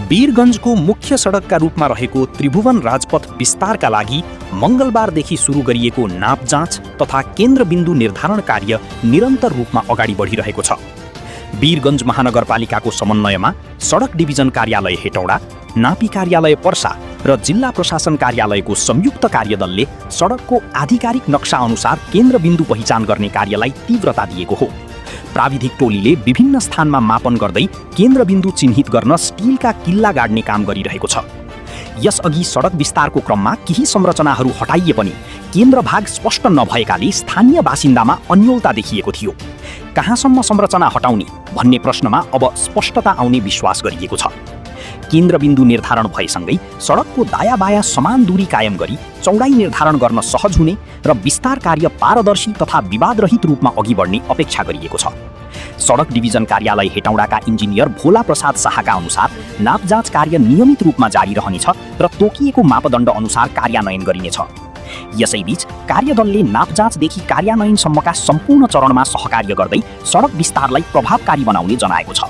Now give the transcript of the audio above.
वीरगञ्जको मुख्य सडकका रूपमा रहेको त्रिभुवन राजपथ विस्तारका लागि मङ्गलबारदेखि सुरु गरिएको नाप जाँच तथा केन्द्रबिन्दु निर्धारण कार्य निरन्तर रूपमा अगाडि बढिरहेको छ। वीरगञ्ज महानगरपालिकाको समन्वयमा सडक डिभिजन कार्यालय हेटौडा, नापी कार्यालय पर्सा र जिल्ला प्रशासन कार्यालयको संयुक्त कार्यदलले सडकको आधिकारिक नक्सा अनुसार केन्द्रबिन्दु पहिचान गर्ने कार्यलाई तीव्रता दिएको हो। प्राविधिक टोलीले विभिन्न स्थानमा मापन गर्दै केन्द्रबिन्दु चिन्हित गर्न स्टिलका किल्ला गाड्ने काम गरिरहेको छ। यसअघि सडक विस्तारको क्रममा केही संरचनाहरू हटाइए पनि केन्द्र भाग स्पष्ट नभएकाले स्थानीय बासिन्दामा अन्योलता देखिएको थियो। कहाँसम्म संरचना हटाउने भन्ने प्रश्नमा अब स्पष्टता आउने विश्वास गरिएको छ। केन्द्रबिन्दु निर्धारण भएसँगै सडकको दायाँ-बायाँ समान दूरी कायम गरी चौडाइ निर्धारण गर्न सहज हुने र विस्तार कार्य पारदर्शी तथा विवादरहित रूपमा अघि बढ्ने अपेक्षा गरिएको छ। सडक डिभिजन कार्यालय हेटौडाका इन्जिनियर भोला प्रसाद शाहका अनुसार नापजाँच कार्य नियमित रूपमा जारी रहनेछ र तोकिएको मापदण्ड अनुसार कार्यान्वयन गरिनेछ। यसैबीच कार्यदलले नापजाँचदेखि कार्यान्वयनसम्मका सम्पूर्ण चरणमा सहकार्य गर्दै सडक विस्तारलाई प्रभावकारी बनाउने जनाएको छ।